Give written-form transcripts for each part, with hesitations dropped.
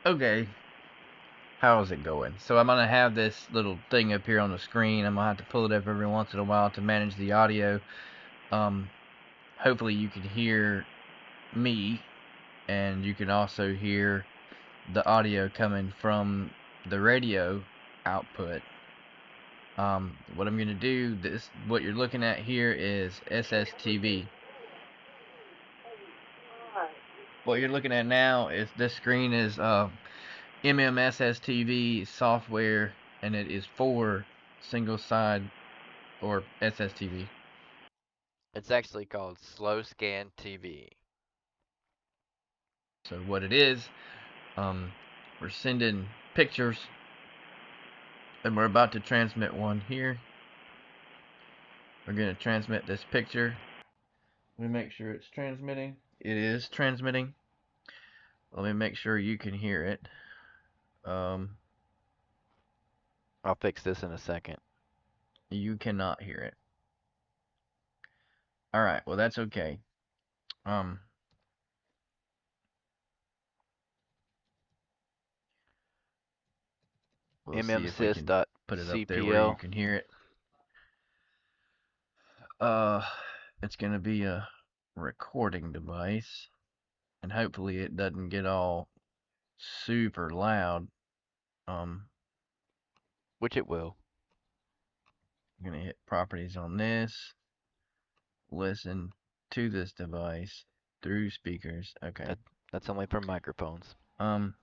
Okay, how's it going? So I'm gonna have this little thing up here on the screen. I'm gonna have to pull it up every once in a while to manage the audio. Um, Hopefully you can hear me, and you can also hear the audio coming from the radio output. What I'm gonna do, what you're looking at here is SSTV. What you're looking at now is this screen is MMSSTV software, and it is for single side or SSTV. It's actually called Slow Scan TV. So what it is, um, we're sending pictures, and we're about to transmit one here. We're going to transmit this picture. Let me make sure it's transmitting. It is transmitting. Let me make sure you can hear it. Um, I'll fix this in a second. you cannot hear it. All right. Well, that's okay. Um, we'll see if we can put it up there where you mmsys.cpl. can hear it. Uh, it's gonna be a recording device, and hopefully it doesn't get all super loud. Um, Which it will. I'm gonna hit properties on this. Listen to this device through speakers. Okay. That that's only for microphones. Um,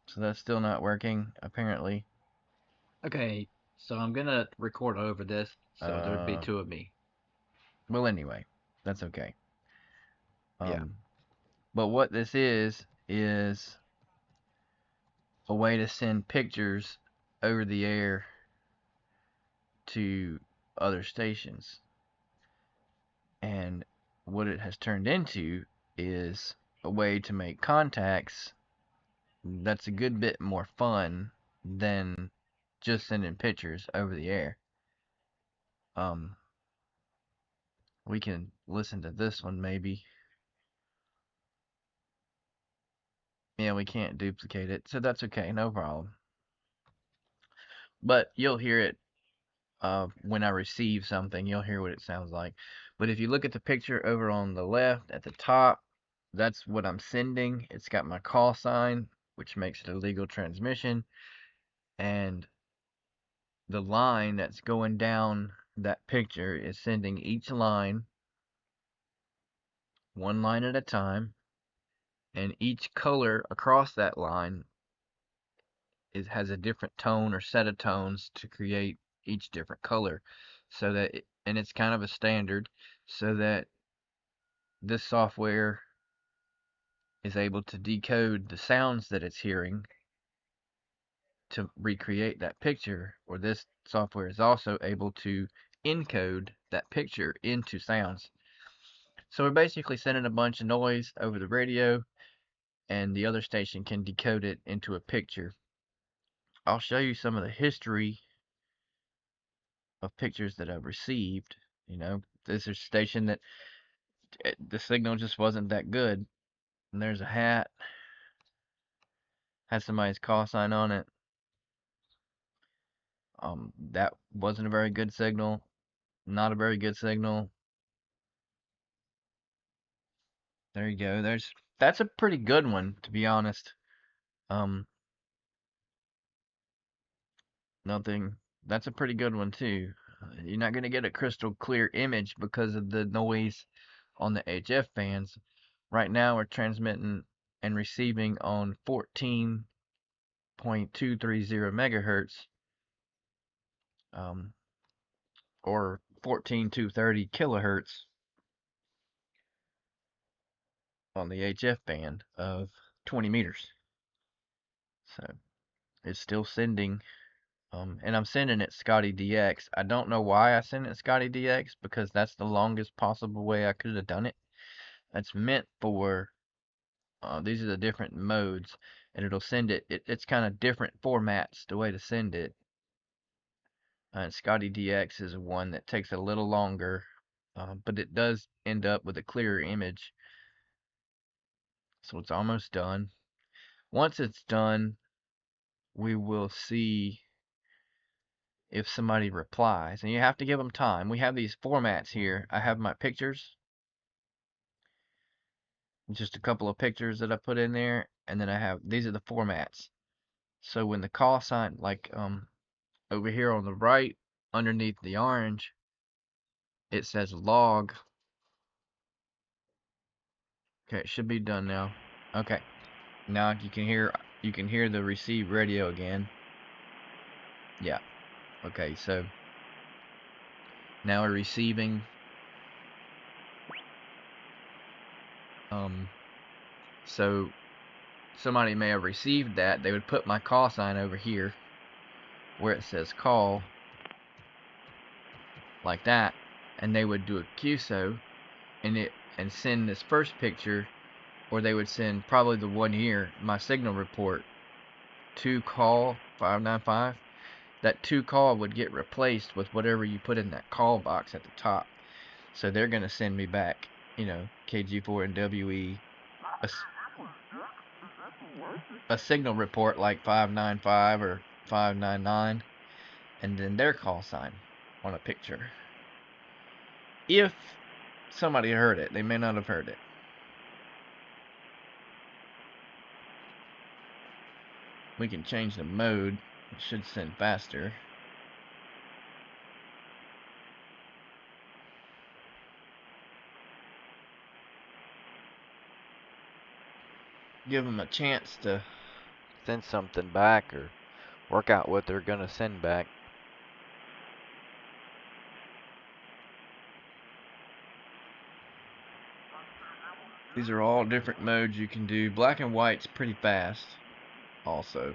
so that's still not working apparently. Okay, so I'm gonna record over this, so there'd be Uh, two of me. well anyway, that's okay. Yeah. Um, but what this is a way to send pictures over the air to other stations. And what it has turned into is a way to make contacts that's a good bit more fun than just sending pictures over the air. Um, we can listen to this one maybe. Yeah, we can't duplicate it, so that's okay, no problem. But you'll hear it when I receive something, you'll hear what it sounds like. But if you look at the picture over on the left at the top, that's what I'm sending. It's got my call sign, which makes it a legal transmission, and the line that's going down that picture is sending each line one line at a time, and each color across that line has a different tone or set of tones to create each different color, so that and it's kind of a standard, so that this software is able to decode the sounds that it's hearing to recreate that picture, or this software is also able to encode that picture into sounds. So we're basically sending a bunch of noise over the radio, and the other station can decode it into a picture. I'll show you some of the history of pictures that I've received. This is a station that the signal just wasn't that good. And there's a hat, has somebody's call sign on it. That wasn't a very good signal. Not a very good signal. There you go. That's a pretty good one, to be honest. Um, Nothing. That's a pretty good one too. You're not gonna get a crystal clear image because of the noise on the HF bands. Right now, we're transmitting and receiving on 14.230 megahertz, um, or 14,230 kilohertz on the HF band of 20 meters. So it's still sending, and I'm sending it Scotty DX. I don't know why I sent it Scotty DX, because that's the longest possible way I could have done it. That's meant for, these are the different modes, and it'll send it's kind of different formats the way to send it. And Scotty DX is one that takes a little longer, but it does end up with a clearer image. So it's almost done. Once it's done, we will see if somebody replies. And you have to give them time. We have these formats here. I have my pictures, just a couple of pictures that I put in there, and then I have, these are the formats. So when the call sign, like over here on the right, underneath the orange, it says log. Okay, it should be done now. Okay, now you can hear the receive radio again. Yeah. Okay, so now we're receiving. So somebody may have received that. They would put my call sign over here where it says call, like that, and they would do a QSO and send this first picture, or they would send probably the one here, my signal report, to call 595. That to call would get replaced with whatever you put in that call box at the top. So they're gonna send me back, KG4 and WE, a signal report like 595 or 599, and then their call sign on a picture. If somebody heard it, they may not have heard it. We can change the mode. It should send faster. Give them a chance to Send something back or work out what they're gonna send back. These are all different modes you can do. Black and white's pretty fast also.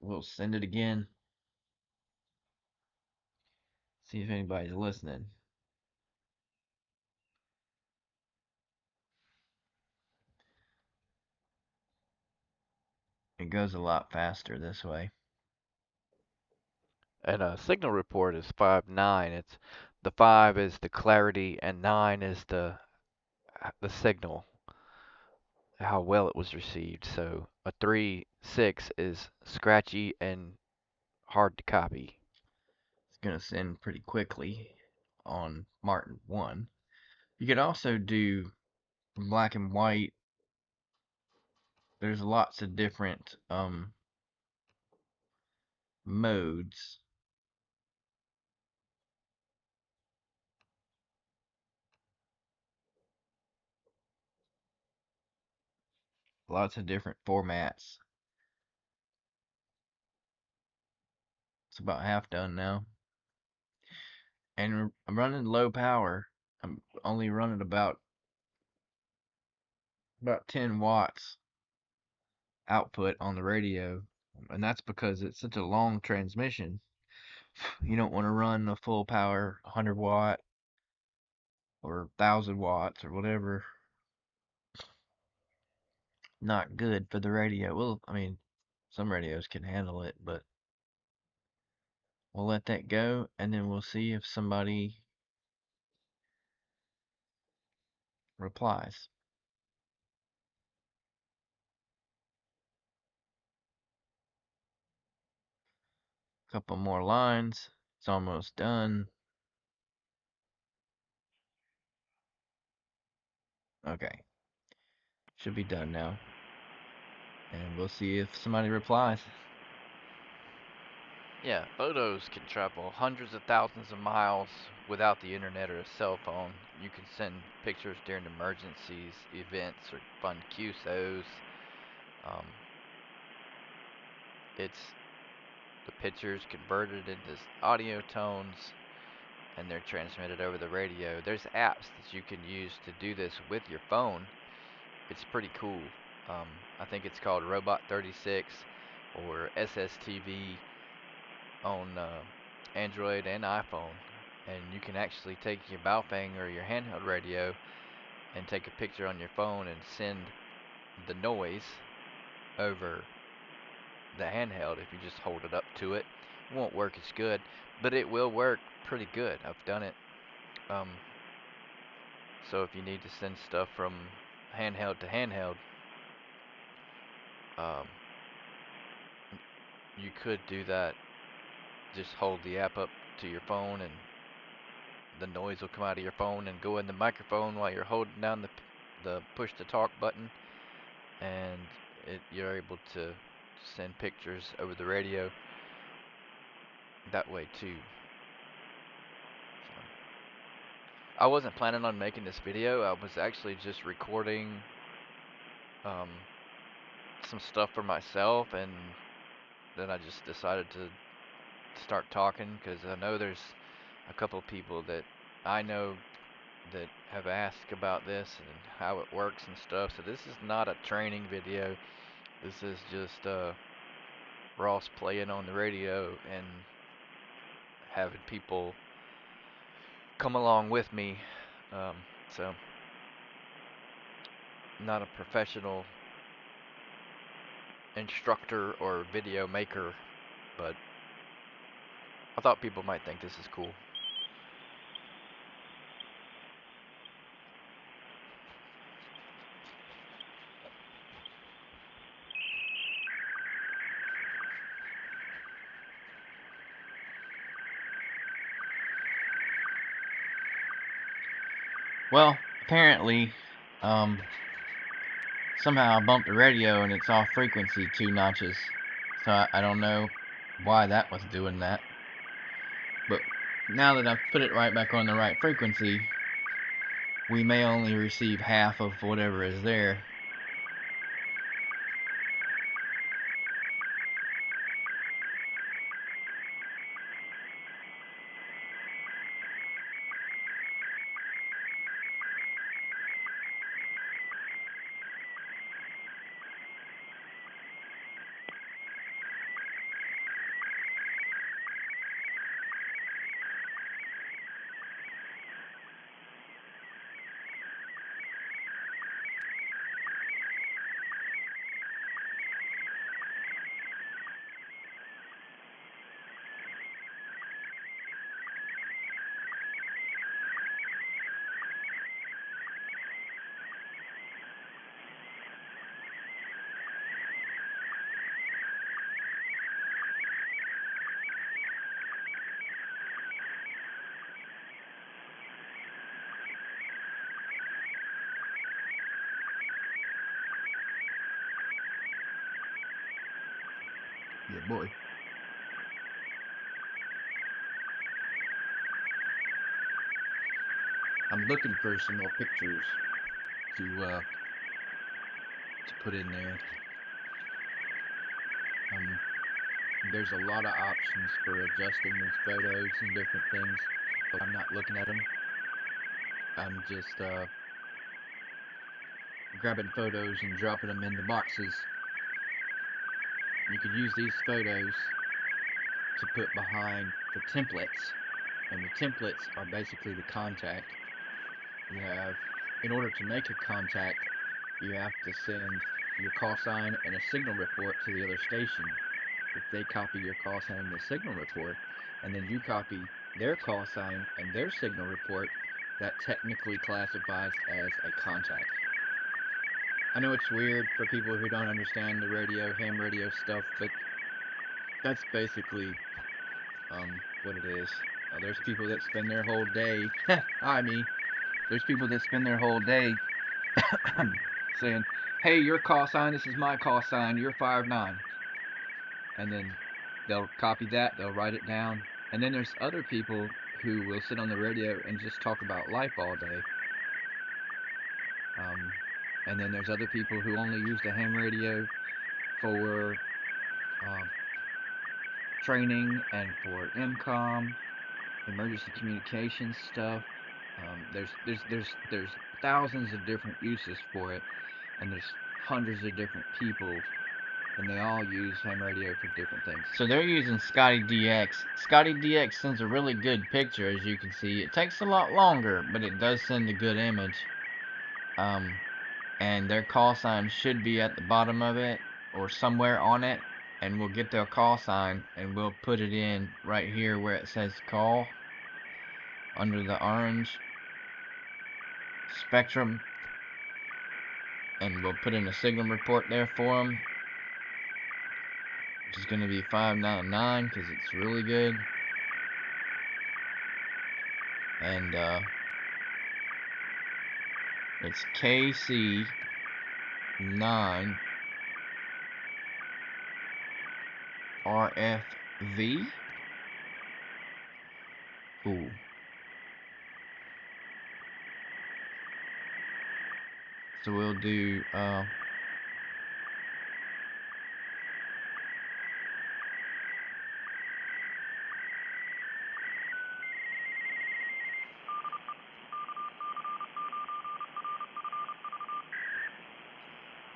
We'll send it again. See if anybody's listening. It goes a lot faster this way. And a signal report is 5.9. It's the 5 is the clarity and 9 is the signal, how well it was received. So a 3.6 is scratchy and hard to copy. It's gonna send pretty quickly on Martin 1. You could also do black and white. There's lots of different modes. Lots of different formats. It's about half done now. And I'm running low power. I'm only running about 10 watts output on the radio. And that's because it's such a long transmission. You don't want to run a full power 100 watt or 1000 watts or whatever. Not good for the radio. Well, I mean, some radios can handle it, but we'll let that go and then we'll see if somebody replies. Couple more lines. It's almost done. Okay. Should be done now. And we'll see if somebody replies. Yeah, photos can travel hundreds of thousands of miles without the internet or a cell phone. You can send pictures during emergencies, events, or fun QSOs. Um, it's the pictures converted into audio tones and they're transmitted over the radio. There's apps that you can use to do this with your phone. It's pretty cool. I think it's called Robot 36 or SSTV on Android and iPhone. And you can actually take your Baofeng or your handheld radio and take a picture on your phone and send the noise over the handheld if you just hold it up to it. It won't work as good, but it will work pretty good. I've done it. Um, So if you need to send stuff from handheld to handheld, um, you could do that. Just hold the app up to your phone, and the noise will come out of your phone and go in the microphone while you're holding down the push to talk button, and you're able to send pictures over the radio that way too. So, I wasn't planning on making this video. I was actually just recording um, some stuff for myself, and then I just decided to start talking because I know there's a couple people that I know that have asked about this and how it works and stuff. So this is not a training video. This is just Ross playing on the radio and having people come along with me. Um, so not a professional instructor or video maker, but I thought people might think this is cool. Well, apparently, somehow I bumped the radio and it's off frequency 2 notches. So I don't know why that was doing that. But now that I've put it right back on the right frequency, we may only receive half of whatever is there. Yeah, boy. I'm looking for some more pictures to put in there. There's a lot of options for adjusting these photos and different things. I'm not looking at them. I'm just grabbing photos and dropping them into boxes. You could use these photos to put behind the templates, and the templates are basically the contact. You have, in order to make a contact, you have to send your call sign and a signal report to the other station. If they copy your call sign and the signal report, and then you copy their call sign and their signal report, that technically classifies as a contact. I know it's weird for people who don't understand the radio, ham radio stuff, but that's basically what it is. There's people that spend their whole day, there's people that spend their whole day saying, hey, your call sign, this is my call sign, you're 5'9". And then they'll copy that, they'll write it down. And then there's other people who will sit on the radio and just talk about life all day. And then there's other people who only use the ham radio for training and for MCOM, emergency communications stuff. There's thousands of different uses for it, and there's hundreds of different people, and they all use ham radio for different things. So they're using Scotty DX. Scotty DX sends a really good picture, as you can see. It takes a lot longer, but it does send a good image. And their call sign should be at the bottom of it or somewhere on it, and we'll get their call sign and we'll put it in right here where it says call under the orange spectrum, and we'll put in a signal report there for him, which is going to be 599 because it's really good. And it's KC9 RFV. Cool. So we'll do so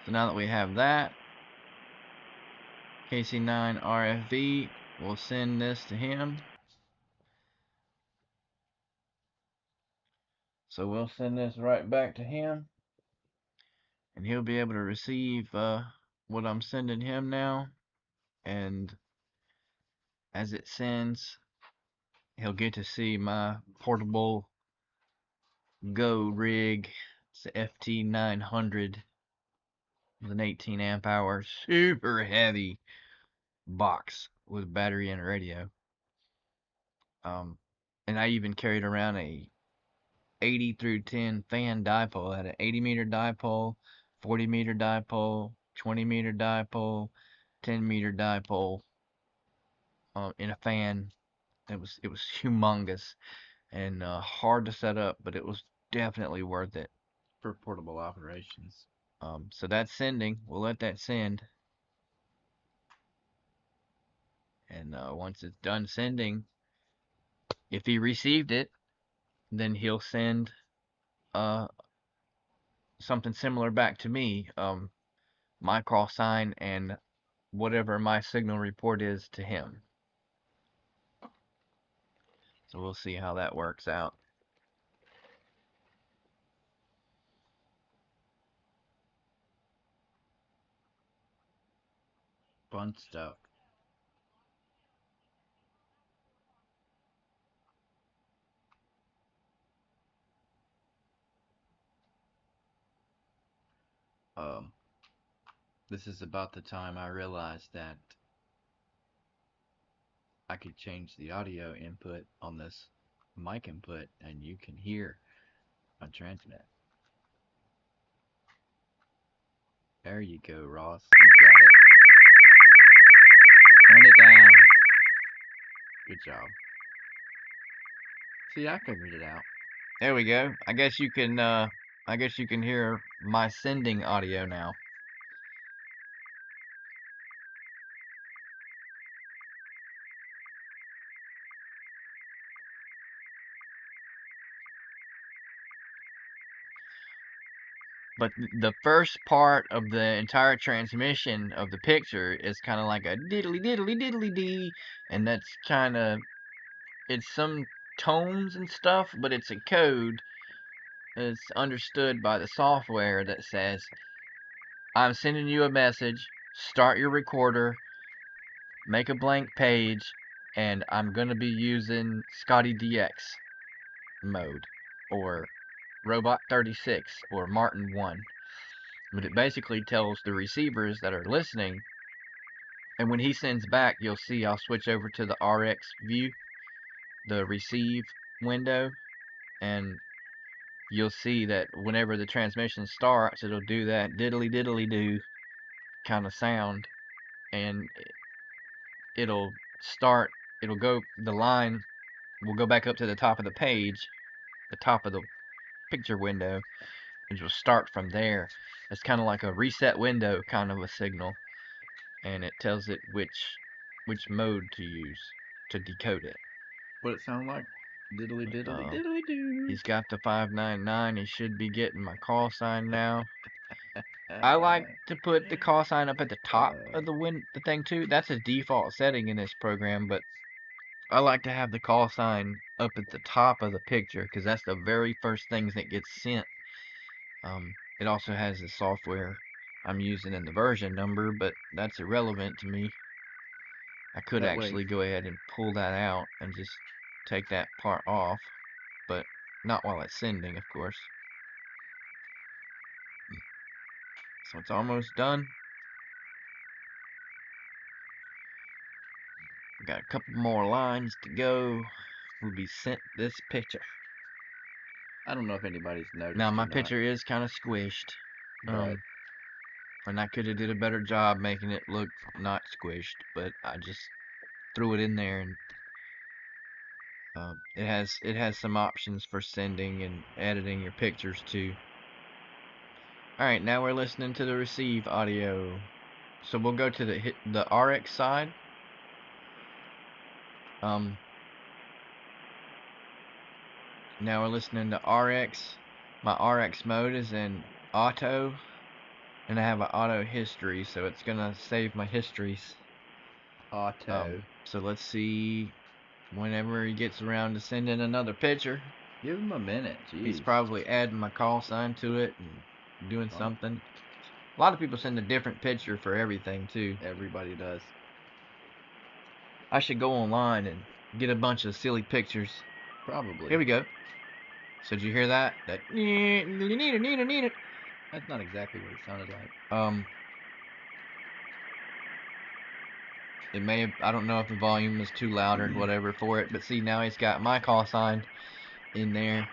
now that we have that, KC9 RFV, we'll send this to him. So we'll send this right back to him, and he'll be able to receive what I'm sending him now. And as it sends, he'll get to see my portable Go rig. It's the FT900 with an 18 amp hour, super heavy box with battery and radio. And I even carried around a 80 through 10 fan dipole. I had an 80 meter dipole, 40 meter dipole, 20 meter dipole, 10 meter dipole in a fan. It was humongous and hard to set up, but it was definitely worth it for portable operations. So that's sending. We'll let that send. And once it's done sending, if he received it, then he'll send something similar back to me, my call sign and whatever my signal report is to him. So we'll see how that works out. Fun stuff. This is about the time I realized that I could change the audio input on this mic input, and you can hear on transmit. There you go, Ross. You got it. Turn it down. Good job. See, I figured it out. There we go. I guess you can hear my sending audio now. But the first part of the entire transmission of the picture is kind of like a diddly diddly diddly dee, and that's kind of, it's some tones and stuff, but it's a code. It's understood by the software that says, I'm sending you a message, start your recorder, make a blank page, and I'm going to be using Scotty DX mode, or Robot 36, or Martin 1. But it basically tells the receivers that are listening, and when he sends back, you'll see I'll switch over to the RX view, the receive window, and you'll see that whenever the transmission starts, it'll do that diddly diddly do kind of sound, and it'll start, it'll go, the line will go back up to the top of the page, the top of the picture window, and will start from there. It's kind of like a reset window kind of a signal, and it tells it which mode to use to decode it. What it sound like? Diddly diddly diddly doo. He's got the 599. He should be getting my call sign now. I like to put the call sign up at the top of the thing too. That's a default setting in this program, but I like to have the call sign up at the top of the picture because that's the very first things that gets sent. It also has the software I'm using in the version number, but that's irrelevant to me. I could actually go ahead and pull that out and just take that part off, but not while it's sending, of course. So it's almost done. We got a couple more lines to go. We'll be sent this picture. I don't know if anybody's noticed. Now my or not, picture is kind of squished. but And I could have did a better job making it look not squished, but I just threw it in there, and it has some options for sending and editing your pictures too. All right, now we're listening to the receive audio. So we'll go to the RX side. Now we're listening to RX. My RX mode is in auto, and I have an auto history, so it's gonna save my histories. auto. So let's see whenever he gets around to sending another picture. Give him a minute. Jeez. He's probably adding my call sign to it and doing something. A lot of people send a different picture for everything too. Everybody does. I should go online and get a bunch of silly pictures. Probably. Here we go. So did you hear that? That need it. That's not exactly what it sounded like. It may have, I don't know if the volume was too loud or whatever for it, but see, now he's got my call sign in there,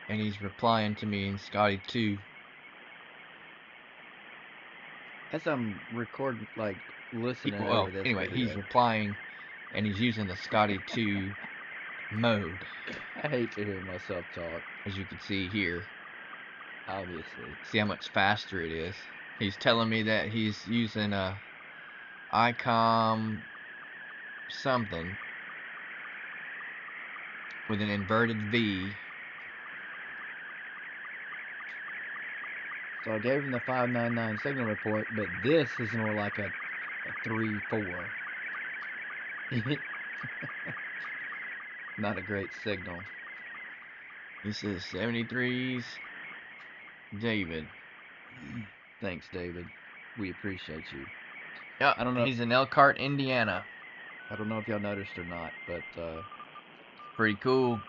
and he's replying to me in Scotty 2. As I'm recording, like listening over this anyway, video. he's replying, and he's using the Scotty 2 mode, I hate to hear myself talk. as you can see here. Obviously. See how much faster it is. He's telling me that he's using a ICOM something with an inverted V. So I gave him the 599 signal report, but this is more like a 3-4. Not a great signal. This is 73's David. Thanks, David. We appreciate you. Yeah, I don't know. He's in Elkhart, Indiana. I don't know if y'all noticed or not, but Pretty cool.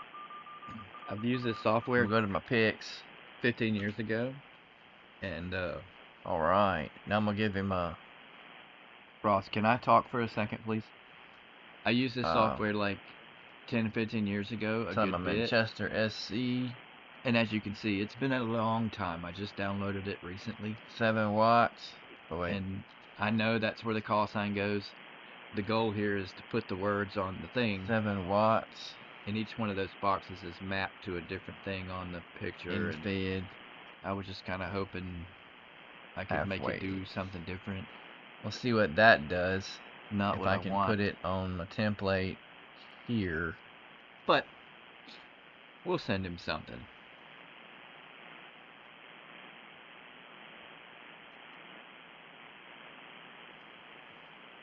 I've used this software. We'll go to my pics. 15 years ago, and all right, now I'm gonna give him a. Ross, can I talk for a second, please? I used this software like 10, 15 years ago. Some of Manchester SC. And as you can see, it's been a long time. I just downloaded it recently. 7 watts. Oh, wait. And I know that's where the call sign goes. The goal here is to put the words on the thing. 7 watts. And each one of those boxes is mapped to a different thing on the picture. And fed. I was just kind of hoping I could make it do something different. We'll see what that does. Not if what I can want. put it on the template here. But we'll send him something.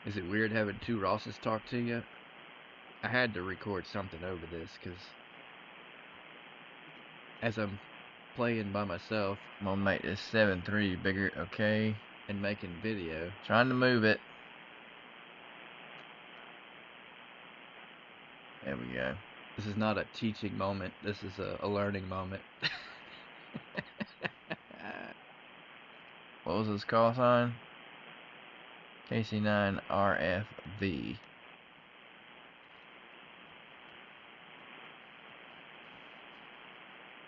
Is it weird having two Rosses talk to you? I had to record something over this because as I'm playing by myself, I'm gonna make this 7.3 bigger, okay? And making video. Trying to move it. There we go. This is not a teaching moment. This is a learning moment. What was his call sign? KC9RFV.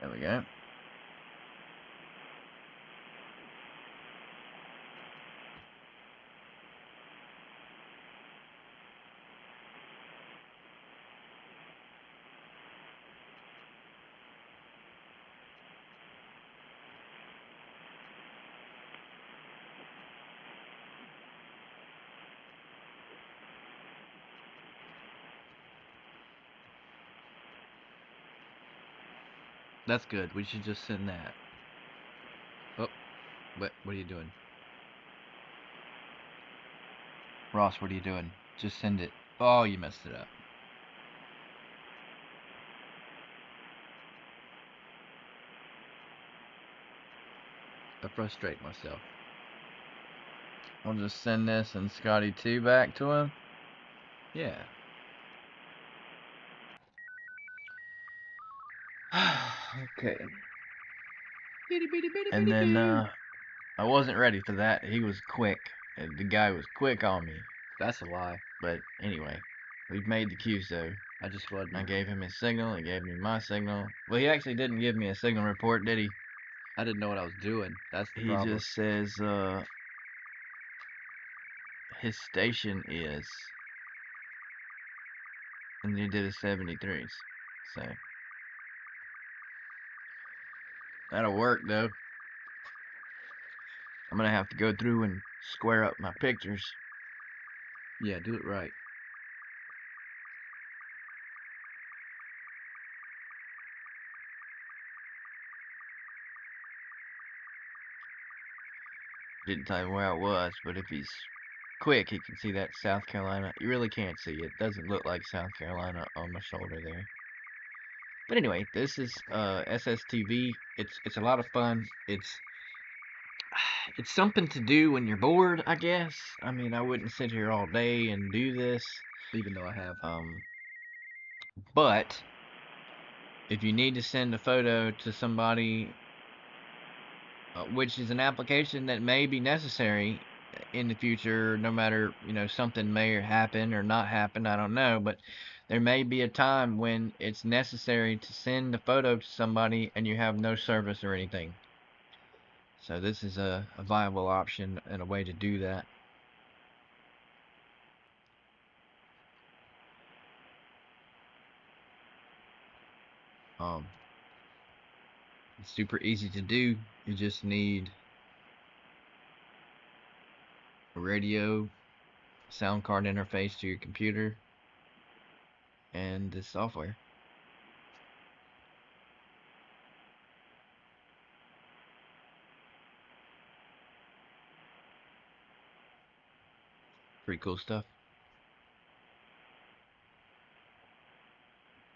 There we go. That's good. We should just send that. Oh, what are you doing? Ross, what are you doing? Just send it. Oh, you messed it up. I frustrate myself. I'll just send this and Scotty 2 back to him. Yeah. Okay. And then I wasn't ready for that. He was quick. The guy was quick on me. That's a lie. But anyway, we've made the QSO. I just wasn't. I gave him his signal. He gave me my signal. Well, he actually didn't give me a signal report, did he? I didn't know what I was doing. That's the He problem. just says his station is, and he did his 73s. So that'll work though. I'm gonna have to go through and square up my pictures. Yeah, do it right. Didn't tell you where I was, but if he's quick, he can see that South Carolina. You really can't see it. Doesn't look like South Carolina on my shoulder there. But anyway, this is SSTV. It's a lot of fun. It's something to do when you're bored, I guess. I mean, I wouldn't sit here all day and do this. Even though I have. But if you need to send a photo to somebody, which is an application that may be necessary in the future, no matter, something may happen or not happen, I don't know, but there may be a time when it's necessary to send a photo to somebody and you have no service or anything. So this is a viable option and a way to do that. It's super easy to do. You just need a radio, sound card interface to your computer, and this software. Pretty cool stuff.